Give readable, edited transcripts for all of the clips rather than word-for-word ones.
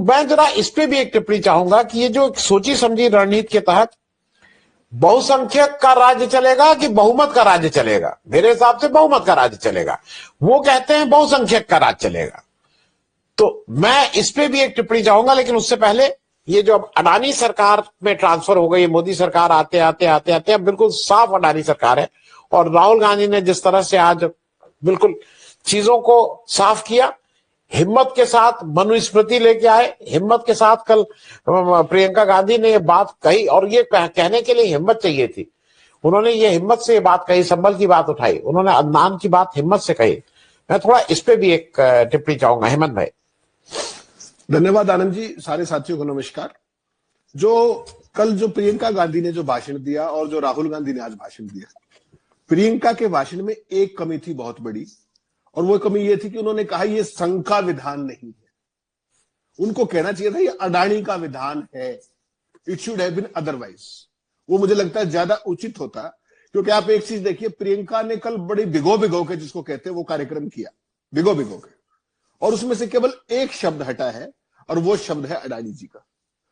मैं जरा इस पे भी एक टिप्पणी चाहूंगा कि ये जो एक सोची समझी रणनीति के तहत बहुसंख्यक का राज्य चलेगा कि बहुमत का राज्य चलेगा, मेरे हिसाब से बहुमत का राज्य चलेगा। वो कहते हैं बहुसंख्यक का राज्य चलेगा। तो मैं इस पे भी एक टिप्पणी चाहूंगा, लेकिन उससे पहले ये जो अब अडानी सरकार में ट्रांसफर हो गई, मोदी सरकार आते आते आते आते अब बिल्कुल साफ अडानी सरकार है। और राहुल गांधी ने जिस तरह से आज बिल्कुल चीजों को साफ किया, हिम्मत के साथ मनुस्मृति लेके आए, हिम्मत के साथ कल प्रियंका गांधी ने ये बात कही, और ये कहने के लिए हिम्मत चाहिए थी। उन्होंने ये हिम्मत से ये बात कही, संबल की बात उठाई, उन्होंने अदनान की बात हिम्मत से कही। मैं थोड़ा इस पे भी एक टिप्पणी चाहूंगा, हेमंत भाई। धन्यवाद आनंद जी। सारे साथियों को नमस्कार। कल जो प्रियंका गांधी ने जो भाषण दिया और जो राहुल गांधी ने आज भाषण दिया, प्रियंका के भाषण में एक कमी थी बहुत बड़ी, और वो कमी ये थी कि उन्होंने कहा ये संघ का विधान नहीं है। उनको कहना चाहिए था ये अडानी का विधान है, it should have been otherwise. वो मुझे लगता है ज्यादा उचित होता, क्योंकि आप एक चीज देखिए, प्रियंका ने कल बड़ी भिगो भिगो के, जिसको कहते हैं, वो कार्यक्रम किया, भिगो भिगो के, और उसमें से केवल एक शब्द हटा है, और वो शब्द है अडानी जी का।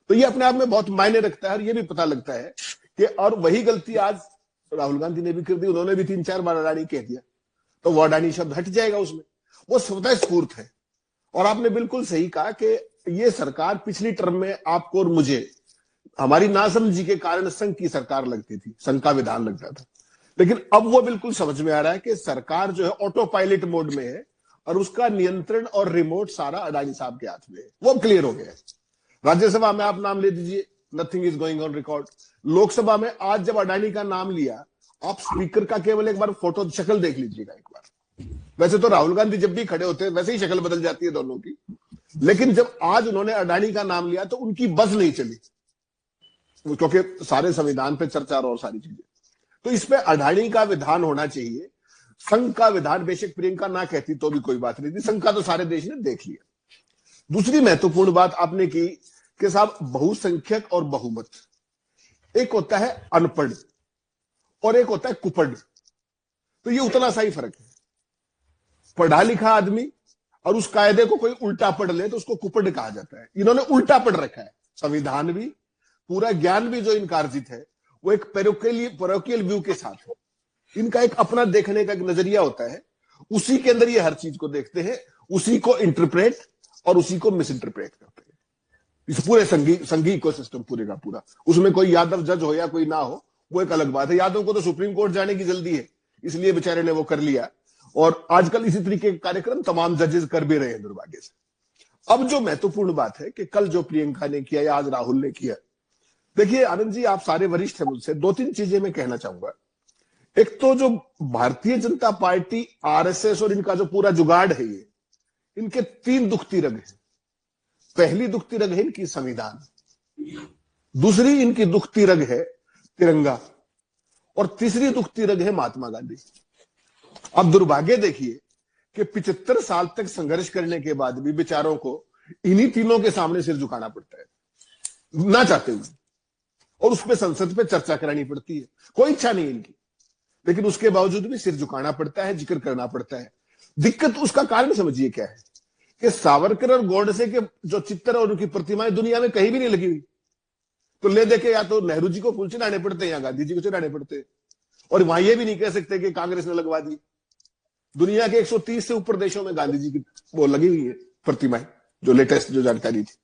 तो ये अपने आप में बहुत मायने रखता है, और ये भी पता लगता है कि, और वही गलती आज राहुल गांधी ने भी कर दी, उन्होंने भी 3-4 बार अडानी कह दिया, तो वो अडानी शब्द हट जाएगा उसमें। वो स्वतः स्फूर्त है। और आपने बिल्कुल सही कहा कि ये सरकार पिछली टर्म में आपको और मुझे हमारी नासमझी के कारण संघ की सरकार लगती थी, संघ का विधान लगता था। लेकिन अब वो बिल्कुल समझ में आ रहा है कि सरकार जो है ऑटो पायलट मोड में है, और उसका नियंत्रण और रिमोट सारा अडानी साहब के हाथ में है। वो क्लियर हो गया है। राज्यसभा में आप नाम ले दीजिए, nothing is going on record. Lok Sabha में आज जब अडानी का नाम लिया, आप स्पीकर का केवल एक बार फोटो शक्ल देख लीजिएगा एक बार। वैसे तो राहुल गांधी जब भी खड़े होते हैं वैसे ही शक्ल बदल जाती है दोनों की, लेकिन जब आज उन्होंने अडानी का नाम लिया तो उनकी बस नहीं चली, क्योंकि सारे संविधान पे चर्चा और सारी चीजें। तो इसमें अडानी का विधान होना चाहिए, संघ का विधान बेशक प्रियंका ना कहती तो भी कोई बात नहीं थी, संघ का तो सारे देश ने देख लिया। दूसरी महत्वपूर्ण बात आपने की कि साहब बहुसंख्यक और बहुमत, एक होता है अनपढ़ और एक होता है कुपढ़। तो ये उतना सा ही फर्क है। पढ़ा लिखा आदमी और उस कायदे को कोई उल्टा पढ़ ले तो उसको कुपढ़ कहा जाता है। इन्होंने उल्टा पढ़ रखा है, संविधान भी, पूरा ज्ञान भी जो इनका अर्जित है वो एक पैरोकियल व्यू के साथ है। इनका एक अपना देखने का एक नजरिया होता है, उसी के अंदर ये हर चीज को देखते हैं, उसी को इंटरप्रेट और उसी को मिस इंटरप्रेट करते हैं। इस पूरे संघी इकोसिस्टम पूरे का पूरा, उसमें कोई यादव जज हो या कोई ना हो वो एक अलग बात है। यादव को तो सुप्रीम कोर्ट जाने की जल्दी है, इसलिए बेचारे ने वो कर लिया, और आजकल इसी तरीके के कार्यक्रम तमाम जजेस कर भी रहे हैं दुर्भाग्य से। अब जो महत्वपूर्ण बात है कि कल जो प्रियंका ने किया या आज राहुल ने किया, देखिए आनंद जी, आप सारे वरिष्ठ हैं मुझसे, 2-3 चीजें मैं कहना चाहूंगा। एक तो जो भारतीय जनता पार्टी, आरएसएस और इनका जो पूरा जुगाड़ है, ये इनके 3 दुखती रग है। पहली दुखती रग है इनकी संविधान, दूसरी इनकी दुखती रग है तिरंगा, और तीसरी दुखती रग है महात्मा गांधी। अब दुर्भाग्य देखिए कि 75 साल तक संघर्ष करने के बाद भी बेचारों को इन्हीं तीनों के सामने सिर झुकाना पड़ता है, ना चाहते हुए, और उसमें संसद पे चर्चा करानी पड़ती है। कोई इच्छा नहीं इनकी, लेकिन उसके बावजूद भी सिर झुकाना पड़ता है, जिक्र करना पड़ता है। दिक्कत उसका कारण समझिए क्या है कि सावरकर और गोडसे के जो चित्र और उनकी प्रतिमाएं दुनिया में कहीं भी नहीं लगी हुई। तो ले देखे या तो नेहरू जी को कुल चिढ़ाने पड़ते हैं या गांधी जी को चिढ़ाने पड़ते हैं, और वहां ये भी नहीं कह सकते कि कांग्रेस ने लगवा दी। दुनिया के 130 से ऊपर देशों में गांधी जी की वो लगी हुई है प्रतिमाएं, जो लेटेस्ट जो जानकारी थी।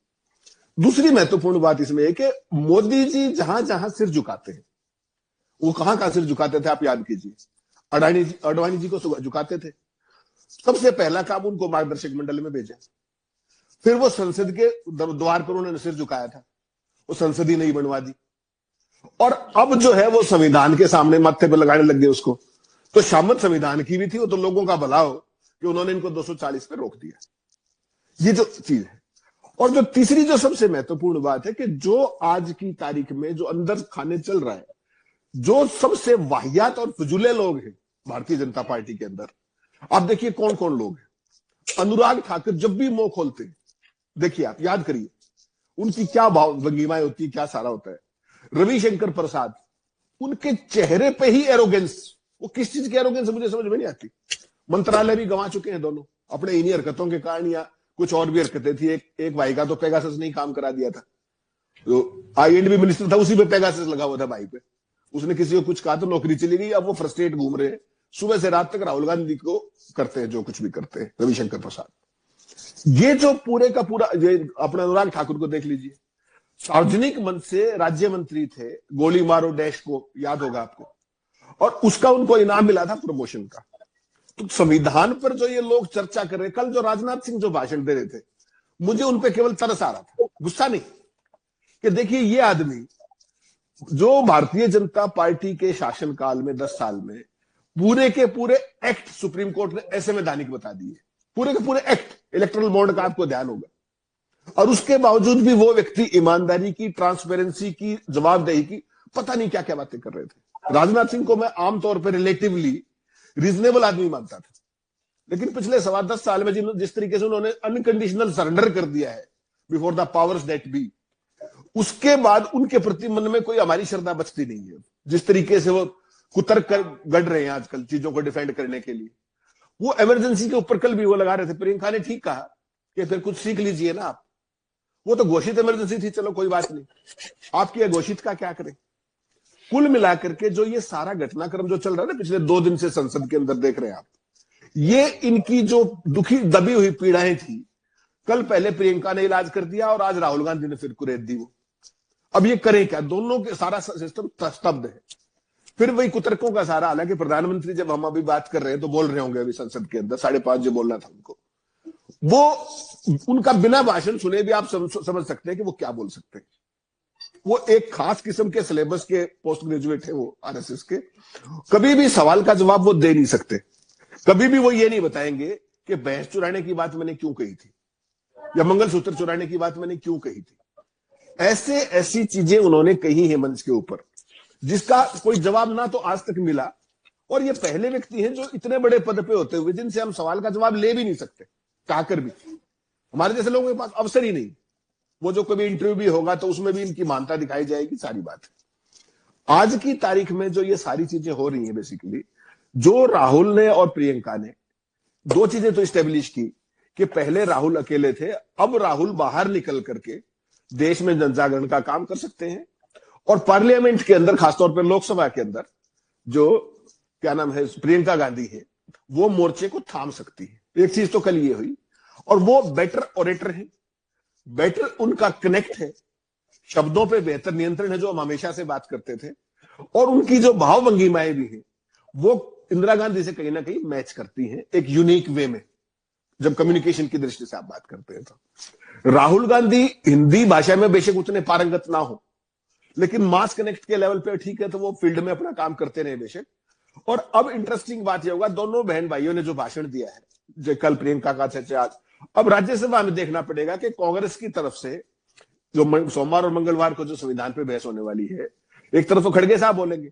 दूसरी महत्वपूर्ण बात इसमें है कि मोदी जी जहां जहां सिर झुकाते हैं, वो कहां कहां सिर झुकाते थे आप याद कीजिए। अडवाणी जी को झुकाते थे, सबसे पहला काम उनको मार्गदर्शक मंडल में भेजा, फिर वो संसद के द्वार पर उन्होंने सिर झुकाया था, वो संसद ही नहीं बनवा दी, और अब जो है वो संविधान के सामने माथे पर लगाने लग गए उसको। तो शामत संविधान की भी थी, वो तो लोगों का भला हो कि उन्होंने इनको 240 पे रोक दिया। ये जो चीज है। और जो तीसरी जो सबसे महत्वपूर्ण बात है कि जो आज की तारीख में जो अंदर खाने चल रहा है, जो सबसे वाहियात और फजूले लोग हैं भारतीय जनता पार्टी के अंदर, आप देखिए कौन कौन लोग हैं। अनुराग ठाकुर जब भी मुंह खोलते हैं, देखिए आप याद करिए उनकी क्या भाव भंगिमाएं होती है, क्या सारा होता है। रविशंकर प्रसाद, उनके चेहरे पे ही एरोगेंस, वो किस चीज की एरोगेंस मुझे समझ में नहीं आती। मंत्रालय भी गंवा चुके हैं दोनों अपने इन्हीं हरकतों के कारण, या कुछ और भी हरकतें थी। एक भाई का तो पेगासस ने ही काम करा दिया था, जो IND मिनिस्टर था उसी पे पेगासस लगा हुआ था भाई पे। उसने किसी को कुछ कहा तो नौकरी चली गई। अब वो फ्रस्ट्रेट घूम रहे हैं, सुबह से रात तक राहुल गांधी को करते हैं जो कुछ भी करते हैं, रविशंकर प्रसाद। ये जो पूरे का पूरा, ये अपना अनुराग ठाकुर को देख लीजिए, सार्वजनिक मंच से राज्य मंत्री थे, गोली मारो डैश को याद होगा आपको, और उसका उनको इनाम मिला था प्रमोशन का। तो संविधान पर जो ये लोग चर्चा कर रहे, कल जो राजनाथ सिंह जो भाषण दे रहे थे, मुझे उन पे केवल तरस आ रहा था, गुस्सा नहीं, कि देखिए ये आदमी जो भारतीय जनता पार्टी के शासनकाल में 10 साल में पूरे के पूरे एक्ट सुप्रीम कोर्ट ने असंवैधानिक बता दिए, पूरे के पूरे एक्ट, इलेक्टोरल बॉन्ड का आपको ध्यान होगा, और उसके बावजूद भी वो व्यक्ति ईमानदारी की, ट्रांसपेरेंसी की, जवाबदेही की पता नहीं क्या क्या बातें कर रहे थे। राजनाथ सिंह को मैं आमतौर पर रिलेटिवली रीजनेबल आदमी मानता था, लेकिन पिछले 10.25 साल में जिस तरीके से उन्होंने अनकंडीशनल सरेंडर कर दिया है before the powers that be, उसके बाद उनके प्रति मन में कोई हमारी श्रद्धा बचती नहीं है। जिस तरीके से वो कुतर्क कर गढ़ रहे हैं आजकल चीजों को डिफेंड करने के लिए, वो इमरजेंसी के ऊपर कल भी वो लगा रहे थे। प्रियंका ने ठीक कहा कि फिर कुछ सीख लीजिए ना आप, वो तो घोषित इमरजेंसी थी, चलो कोई बात नहीं, आपकी अघोषित का क्या करें। कुल मिलाकर के जो ये सारा घटनाक्रम जो चल रहा है ना पिछले 2 दिन से संसद के अंदर देख रहे हैं आप, ये इनकी जो दुखी दबी हुई पीड़ाएं थी, कल पहले प्रियंका ने इलाज कर दिया और आज राहुल गांधी ने फिर कुरेद दी वो। अब ये करें क्या, दोनों के सारा सिस्टम स्तब्ध है। फिर वही कुतर्कों का सारा, हालांकि प्रधानमंत्री जब हम अभी बात कर रहे हैं तो बोल रहे होंगे अभी संसद के अंदर 5:30 जो बोलना था उनको, वो उनका बिना भाषण सुने भी आप समझ सकते हैं कि वो क्या बोल सकते हैं। वो एक खास किस्म के सिलेबस के पोस्ट ग्रेजुएट है वो RSS के, कभी भी सवाल का जवाब वो दे नहीं सकते, कभी भी वो ये नहीं बताएंगे कि भैंस चुराने की बात मैंने क्यों कही थी या मंगलसूत्र चुराने की बात मैंने क्यों कही थी। ऐसी चीजें उन्होंने कही है मंच के ऊपर जिसका कोई जवाब ना तो आज तक मिला, और ये पहले व्यक्ति हैं जो इतने बड़े पद पे होते हुए जिनसे हम सवाल का जवाब ले भी नहीं सकते, चाहकर भी। हमारे जैसे लोगों के पास अवसर ही नहीं, वो जो कभी इंटरव्यू भी होगा तो उसमें भी इनकी मानता दिखाई जाएगी, सारी बात है। आज की तारीख में जो ये सारी चीजें हो रही है, बेसिकली जो राहुल ने और प्रियंका ने 2 चीजें तो स्टेब्लिश की कि पहले राहुल अकेले थे, अब राहुल बाहर निकल करके देश में जनजागरण का काम कर सकते हैं, और पार्लियामेंट के अंदर, खासतौर पर लोकसभा के अंदर जो क्या नाम है प्रियंका गांधी है, वो मोर्चे को थाम सकती है। एक चीज तो कल ये हुई, और वो बेटर ऑरेटर है, बेटर उनका कनेक्ट है, शब्दों पे बेहतर नियंत्रण है जो हम हमेशा से बात करते थे, और उनकी जो भाव भंगिमाएं भी है वो इंदिरा गांधी से कहीं ना कहीं मैच करती हैं एक यूनिक वे में, जब कम्युनिकेशन की दृष्टि से आप बात करते हैं तो। राहुल गांधी हिंदी भाषा में बेशक उतने पारंगत ना हो, लेकिन मास कनेक्ट के लेवल पे ठीक है, तो वो फील्ड में अपना काम करते रहे बेशक। और अब इंटरेस्टिंग बात यह होगा, दोनों बहन भाइयों ने जो भाषण दिया है, जो कल प्रियंका का चर्चा, आज अब राज्यसभा में देखना पड़ेगा कि कांग्रेस की तरफ से जो सोमवार और मंगलवार को जो संविधान पे बहस होने वाली है, एक तरफ तो खड़गे साहब बोलेंगे,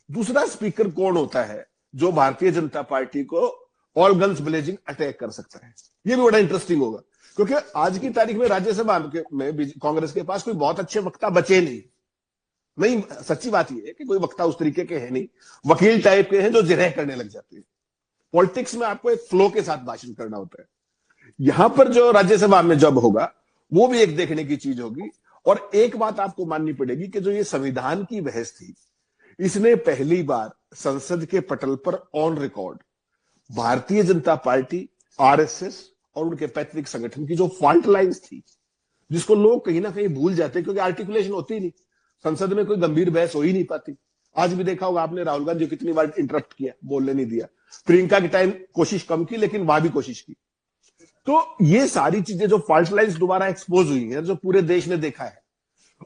दूसरा स्पीकर कौन होता है जो भारतीय जनता पार्टी को ऑल गन्स ब्लेजिंग अटैक कर सकता है। ये भी बड़ा इंटरेस्टिंग होगा, क्योंकि आज की तारीख में राज्यसभा में कांग्रेस के पास कोई बहुत अच्छे वक्ता बचे नहीं, सच्ची बात यह है कि कोई वक्ता उस तरीके के है नहीं, वकील टाइप के हैं जो जिरह करने लग जाते हैं। पॉलिटिक्स में आपको एक फ्लो के साथ भाषण करना होता है। यहां पर जो राज्यसभा में जब होगा वो भी एक देखने की चीज होगी। और एक बात आपको माननी पड़ेगी कि जो ये संविधान की बहस थी, इसने पहली बार संसद के पटल पर on record Bharatiya Janata party, RSS और उनके पैतृक संगठन की जो फॉल्ट लाइंस थी, जिसको लोग कहीं ना कहीं भूल जाते हैं क्योंकि आर्टिकुलेशन होती नहीं, संसद में कोई गंभीर बहस हो ही नहीं पाती। आज भी देखा होगा आपने राहुल गांधी कितनी बार इंटरप्ट किया, बोलने नहीं दिया। प्रियंका के टाइम कोशिश कम की, लेकिन वहां भी कोशिश की। तो ये सारी चीजें जो फॉल्ट लाइंस दोबारा एक्सपोज हुई हैं, जो पूरे देश ने देखा है,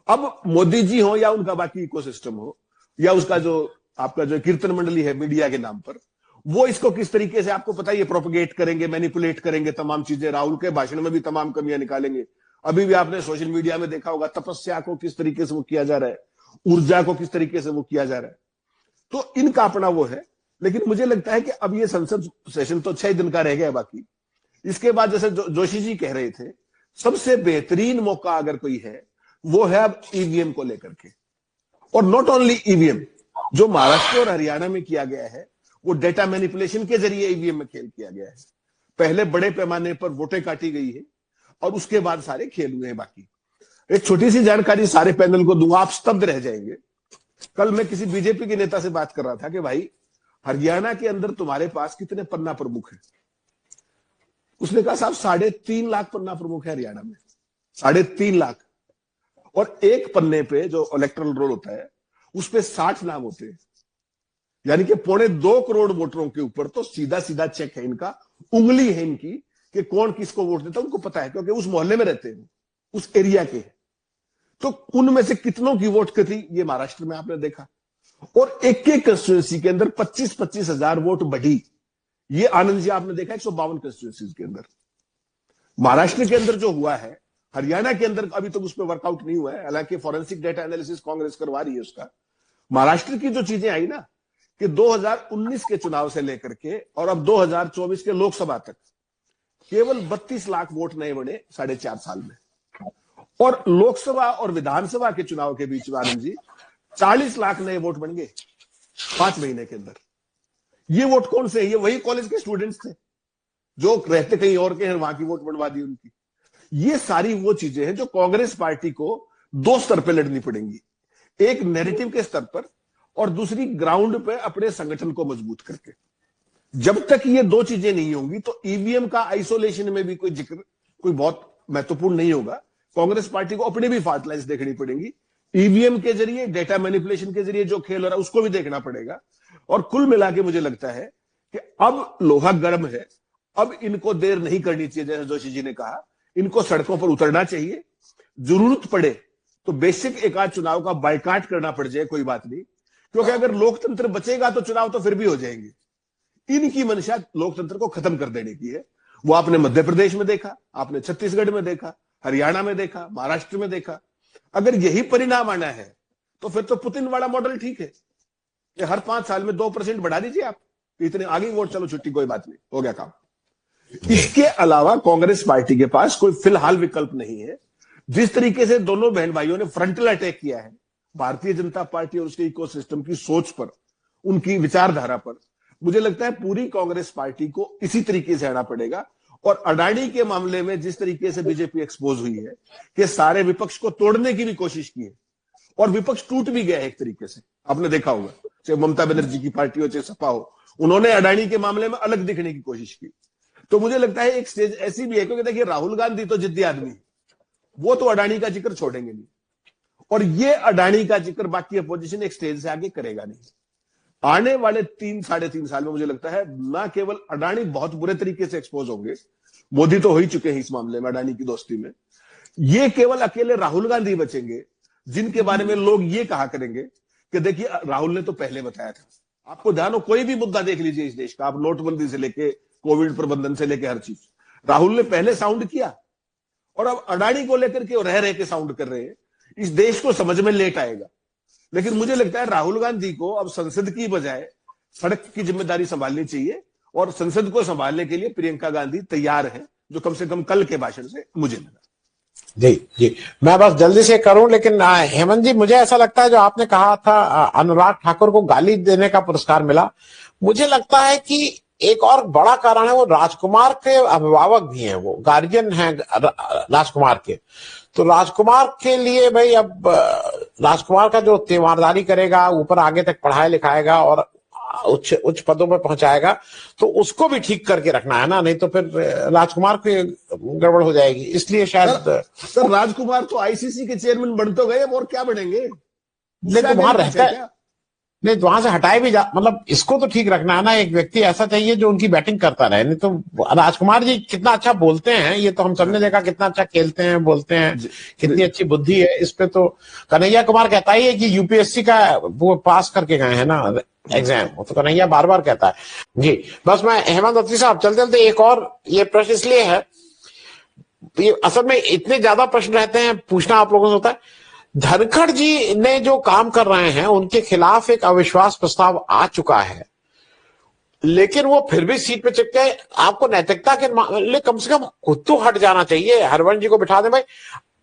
अब मोदी जी हो या उनका बाकी इकोसिस्टम हो या उसका जो आपका जो कीर्तन मंडली है मीडिया के नाम पर, वो इसको किस तरीके से आपको पता है ये प्रोपगेट करेंगे, मैनिपुलेट करेंगे, तमाम चीजें। राहुल के भाषण में भी तमाम कमियां निकालेंगे। अभी भी आपने सोशल मीडिया में देखा होगा तपस्या को किस तरीके से वो किया जा रहा है, ऊर्जा को किस तरीके से वो किया जा रहा है। तो इनका अपना वो है, लेकिन मुझे लगता है कि अब ये संसद सेशन तो 6 दिन का रह गया बाकी। इसके बाद जैसे जोशी जी कह रहे थे, सबसे बेहतरीन मौका अगर कोई है वो है अब ईवीएम को लेकर के। और नॉट ओनली ईवीएम, जो महाराष्ट्र और हरियाणा में किया गया है वो डेटा मैनिपुलेशन के जरिए ईवीएम में खेल किया गया है। पहले बड़े पैमाने पर वोटें काटी गई है और उसके बाद सारे खेल हुए हैं। बाकी एक छोटी सी जानकारी सारे पैनल को दूंगा, आप स्तब्ध रह जाएंगे। कल मैं किसी बीजेपी के नेता से बात कर रहा था कि भाई हरियाणा के अंदर तुम्हारे पास कितने पन्ना प्रमुख है? उसने कहा साहब 3.5 लाख पन्ना प्रमुख है हरियाणा में, 3.5 लाख। और एक पन्ने पे जो इलेक्टोरल रोल होता है उस पे 60 नाम होते हैं, यानी कि 2.25 करोड़ वोटरों के ऊपर तो सीधा सीधा चेक है इनका, उंगली है इनकी कि कौन किसको वोट देता है, उनको पता है क्योंकि उस मोहल्ले में रहते हैं, उस एरिया के हैं। तो उनमें से कितनों की वोट कटी ये महाराष्ट्र में आपने देखा, और एक एक कंस्टिट्यूंसी के अंदर 25-25 हजार वोट बढ़ी। ये आनंद जी आपने देखा 152 कंस्टिट्यूंसी के अंदर। महाराष्ट्र के अंदर जो हुआ है, हरियाणा के अंदर अभी तक उस पर वर्कआउट नहीं हुआ है, हालांकि फॉरेंसिक डेटा एनालिसिस कांग्रेस करवा रही है उसका। महाराष्ट्र की जो चीजें आई ना कि 2019 के चुनाव से लेकर के और अब 2024 के लोकसभा तक केवल 32 लाख वोट नए बने 4.5 साल में, और लोकसभा और विधानसभा के चुनाव के बीच में आनंद जी 40 लाख नए वोट बन गए 5 महीने के अंदर। ये वोट कौन से है? ये वही कॉलेज के स्टूडेंट्स थे जो रहते कहीं और के हैं, वहां की वोट बनवा दी उनकी। ये सारी वो चीजें हैं जो कांग्रेस पार्टी को 2 स्तर पर लड़नी पड़ेंगी, एक नैरेटिव के स्तर पर और दूसरी ग्राउंड पे अपने संगठन को मजबूत करके। जब तक ये 2 चीजें नहीं होंगी तो ईवीएम का आइसोलेशन में भी कोई जिक्र कोई बहुत महत्वपूर्ण नहीं होगा। कांग्रेस पार्टी को अपने भी फॉल्ट लाइन्स देखनी पड़ेंगी, ईवीएम के जरिए, डेटा मैनिपुलेशन के जरिए जो खेल हो रहा है उसको भी देखना पड़ेगा। और कुल मिला के मुझे लगता है कि अब लोहा गर्म है, अब इनको देर नहीं करनी चाहिए। जैसे जोशी जी ने कहा, इनको सड़कों पर उतरना चाहिए, जरूरत पड़े तो बेसिक एक आध चुनाव का बायकाट करना पड़ जाए, कोई बात नहीं, क्योंकि अगर लोकतंत्र बचेगा तो चुनाव तो फिर भी हो जाएंगे। इनकी मंशा लोकतंत्र को खत्म कर देने की है। वो आपने मध्य प्रदेश में देखा, आपने छत्तीसगढ़ में देखा, हरियाणा में देखा, महाराष्ट्र में देखा। अगर यही परिणाम आना है तो फिर तो पुतिन वाला मॉडल ठीक है कि हर 5 साल में 2% बढ़ा दीजिए आप, इतने आगे वोट, चलो छुट्टी, कोई बात नहीं, हो गया काम। इसके अलावा कांग्रेस पार्टी के पास कोई फिलहाल विकल्प नहीं है। जिस तरीके से दोनों बहन भाइयों ने फ्रंटल अटैक किया है भारतीय जनता पार्टी और उसके इकोसिस्टम की सोच पर, उनकी विचारधारा पर, मुझे लगता है पूरी कांग्रेस पार्टी को इसी तरीके से आना पड़ेगा। और अडानी के मामले में जिस तरीके से बीजेपी एक्सपोज हुई है कि सारे विपक्ष को तोड़ने की भी कोशिश की है और विपक्ष टूट भी गया है एक तरीके से, आपने देखा होगा, चाहे ममता बनर्जी की पार्टी हो चाहे सपा हो, उन्होंने अडानी के मामले में अलग दिखने की कोशिश की। तो मुझे लगता है एक स्टेज ऐसी भी है, क्योंकि देखिए राहुल गांधी तो जिद्दी आदमी, वो तो अडानी का जिक्र छोड़ेंगे नहीं, और ये अडानी का जिक्र बाकी अपोजिशन एक स्टेज से आगे करेगा नहीं। आने वाले 3-3.5 साल में मुझे लगता है ना केवल अडानी बहुत बुरे तरीके से एक्सपोज होंगे, मोदी तो हो ही चुके हैं इस मामले में अडानी की दोस्ती में, ये केवल अकेले राहुल गांधी बचेंगे जिनके बारे में लोग ये कहा करेंगे कि देखिए राहुल ने तो पहले बताया था। आपको ध्यान हो, कोई भी मुद्दा देख लीजिए इस देश का, आप नोटबंदी से लेके कोविड प्रबंधन से लेके हर चीज, राहुल ने पहले साउंड किया, और अब अडानी को लेकर के रह रहे के साउंड कर रहे हैं। इस देश को समझ में लेट आएगा। लेकिन मुझे लगता है राहुल गांधी को अब संसद की बजाय सड़क की जिम्मेदारी संभालनी चाहिए, और संसद को संभालने के लिए प्रियंका गांधी तैयार है, जो कम से कम कल के भाषण से मुझे लगा। जी जी, मैं बस जल्दी से करूं, लेकिन हेमंत जी, मुझे ऐसा लगता है जो आपने कहा था अनुराग ठाकुर को गाली देने का पुरस्कार मिला, मुझे लगता है कि एक और बड़ा कारण है वो राजकुमार के अभिभावक भी हैं, वो गार्जियन हैं राजकुमार के। तो राजकुमार के लिए भाई, अब राजकुमार का जो तीमारदारी करेगा, ऊपर आगे तक पढ़ाई लिखाएगा और उच्च पदों पर पहुंचाएगा, तो उसको भी ठीक करके रखना है ना, नहीं तो फिर राजकुमार की गड़बड़ हो जाएगी। इसलिए शायद सर राजकुमार तो आईसीसी के चेयरमैन बन तो गए, अब और क्या बनेंगे? नहीं तो वहां रहता है, नहीं तो वहां से हटाए भी मतलब इसको तो ठीक रखना है ना। एक व्यक्ति ऐसा चाहिए जो उनकी बैटिंग करता रहे। नहीं तो राजकुमार जी कितना अच्छा बोलते हैं, ये तो हम सबने देखा, कितना अच्छा खेलते हैं, बोलते हैं, कितनी अच्छी बुद्धि है। इस पे तो कन्हैया कुमार कहता ही है कि यूपीएससी का वो पास करके गए हैं ना एग्जाम, तो कन्हैया बार बार कहता है। जी बस, मैं हेमंत अत्री साहब चलते चलते एक और ये प्रश्न इसलिए है, ये असल में इतने ज्यादा प्रश्न रहते हैं, पूछना आप लोगों से होता है। धनखड़ जी ने जो काम कर रहे हैं उनके खिलाफ एक अविश्वास प्रस्ताव आ चुका है, लेकिन वो फिर भी सीट पे चिपके। आपको नैतिकता के मामले कम से कम खुद तो हट जाना चाहिए। हरवंश जी को बिठा दें, भाई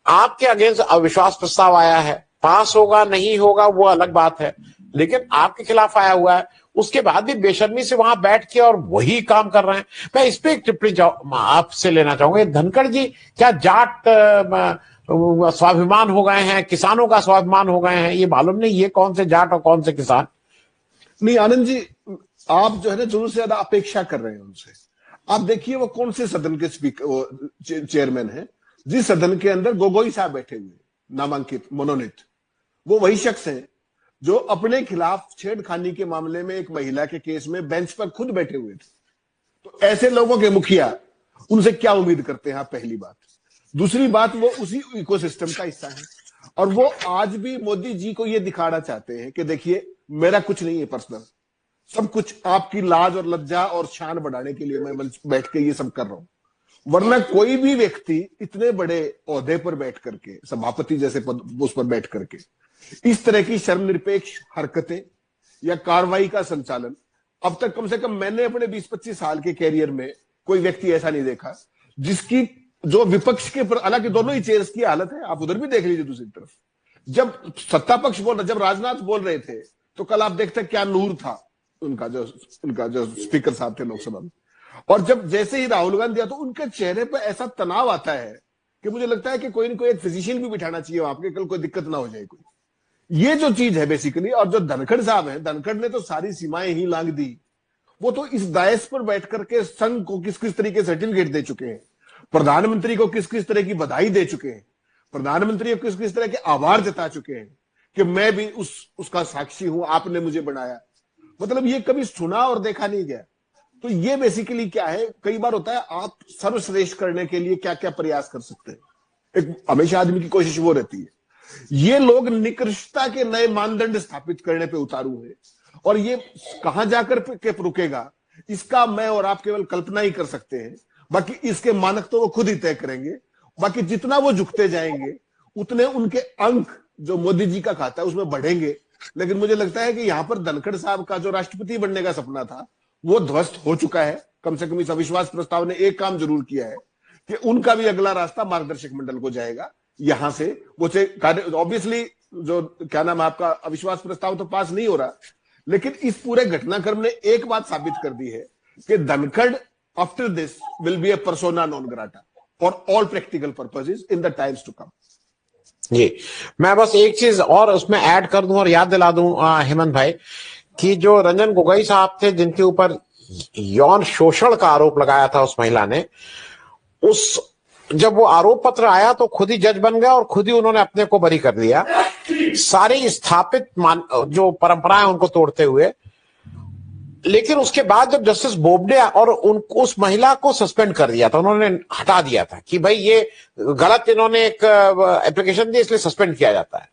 आपके अगेंस्ट अविश्वास प्रस्ताव आया है, पास होगा नहीं होगा वो अलग बात है, लेकिन आपके खिलाफ आया हुआ है, उसके बाद भी बेशर्मी से वहां बैठ के और वही काम कर रहे हैं। मैं इस पे एक टिप्पणी आपसे लेना चाहूंगा। धनखड़ जी क्या जाट स्वाभिमान हो गए हैं, किसानों का स्वाभिमान हो गए हैं? ये मालूम नहीं ये कौन से जाट और कौन से किसान। नहीं आनंद जी, आप जो है ना जरूर से ज्यादा अपेक्षा कर रहे हैं उनसे। आप देखिए वो कौन से सदन के स्पीकर चेयरमैन हैं, जिस सदन के अंदर गोगोई साहब बैठे हुए नामांकित मनोनीत, वो वही शख्स हैं जो अपने खिलाफ छेड़खानी के मामले में एक महिला के केस में बेंच पर खुद बैठे हुए थे। तो ऐसे लोगों के मुखिया, उनसे क्या उम्मीद करते हैं आप? पहली बात। दूसरी बात, वो उसी इकोसिस्टम का हिस्सा है और वो आज भी मोदी जी को ये दिखाना चाहते हैं कि देखिए मेरा कुछ नहीं है पर्सनल, सब कुछ आपकी लाज और लज्जा और शान बढ़ाने के लिए मैं मंच बैठ के ये सब कर रहा हूं। वरना कोई भी व्यक्ति इतने बड़े ओहदे पर बैठ करके, सभापति जैसे पद उस पर बैठ करके इस तरह की शर्मनिरपेक्ष हरकतें या कार्रवाई का संचालन, अब तक कम से कम मैंने अपने 20-25 साल के कैरियर में कोई व्यक्ति ऐसा नहीं देखा जिसकी जो विपक्ष के, हालांकि दोनों ही चेयर्स की हालत है, आप उधर भी देख लीजिए दूसरी तरफ। जब सत्ता पक्ष बोल रहा, जब राजनाथ बोल रहे थे तो कल आप देखते क्या नूर था उनका जो स्पीकर साहब थे लोकसभा में। और जब जैसे ही राहुल गांधी आया तो उनके चेहरे पर ऐसा तनाव आता है कि मुझे लगता है कि कोई ना कोई एक फिजिशियन भी बिठाना चाहिए वहां पे, कल कोई दिक्कत ना हो जाए कोई। ये जो चीज है बेसिकली। और जो धनखड़ साहब है, धनखड़ ने तो सारी सीमाएं ही लांघ दी। वो तो इस दायस पर बैठ करके संघ को किस किस तरीके से सर्टिफिकेट दे चुके हैं, प्रधानमंत्री को किस किस तरह की बधाई दे चुके हैं, प्रधानमंत्री को किस किस तरह के आभार जता चुके हैं कि मैं भी उसका साक्षी हूं, आपने मुझे बनाया। मतलब ये कभी सुना और देखा नहीं गया। तो ये बेसिकली क्या है, कई बार होता है आप सर्वश्रेष्ठ करने के लिए क्या क्या प्रयास कर सकते हैं, एक हमेशा आदमी की कोशिश वो रहती है। ये लोग निकृष्टता के नए मानदंड स्थापित करने पे उतारू है और ये कहां जाकर के रुकेगा इसका मैं और आप केवल कल्पना ही कर सकते हैं। बाकी इसके मानक तो वो खुद ही तय करेंगे। बाकी जितना वो झुकते जाएंगे उतने उनके अंक जो मोदी जी का खाता है उसमें बढ़ेंगे। लेकिन मुझे लगता है कि यहां पर धनखड़ साहब का जो राष्ट्रपति बनने का सपना था वो ध्वस्त हो चुका है। कम से कम इस अविश्वास प्रस्ताव ने एक काम जरूर किया है कि उनका भी अगला रास्ता मार्गदर्शक मंडल को जाएगा। यहां से वो ऑब्वियसली जो क्या नाम है आपका अविश्वास प्रस्ताव तो पास नहीं हो रहा, लेकिन इस पूरे घटनाक्रम ने एक बात साबित कर दी है कि Dhankhar after this will be a persona non grata for all practical purposes in the times to come. जी, मैं बस एक चीज और उसमें ऐड कर दूं और याद दिला दूं हेमंत भाई कि जो रंजन गोगोई साहब थे जिनके ऊपर यौन शोषण का आरोप लगाया था उस महिला ने, जब वो आरोप पत्र आया तो खुद ही जज बन गया और खुद ही उन्होंने अपने को बरी कर दिया, सारी स्थापित जो परंपराएं उनको तोड़ते हुए। लेकिन उसके बाद जब जस्टिस बोबडे और उस महिला को सस्पेंड कर दिया था, उन्होंने हटा दिया था कि भाई ये गलत इन्होंने एक एप्लीकेशन दी इसलिए सस्पेंड किया जाता है।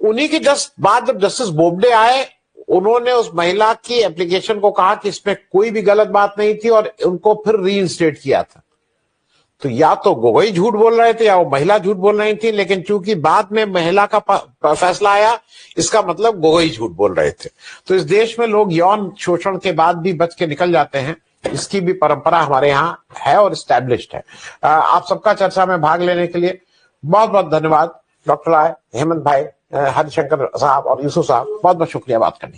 उन्हीं के जस्ट बाद जब जस्टिस बोबडे आए उन्होंने उस महिला की एप्लीकेशन को कहा कि इसमें कोई भी गलत बात नहीं थी और उनको फिर रीइंस्टेट किया था। तो या तो गोगोई झूठ बोल रहे थे या वो महिला झूठ बोल रही थी, लेकिन चूंकि बाद में महिला का फैसला आया इसका मतलब गोगोई झूठ बोल रहे थे। तो इस देश में लोग यौन शोषण के बाद भी बच के निकल जाते हैं, इसकी भी परंपरा हमारे यहाँ है और स्टैब्लिश्ड है। आप सबका चर्चा में भाग लेने के लिए बहुत बहुत धन्यवाद। डॉक्टर राय, हेमंत भाई, हरिशंकर साहब और यूसुफ साहब, बहुत बहुत शुक्रिया बात करने।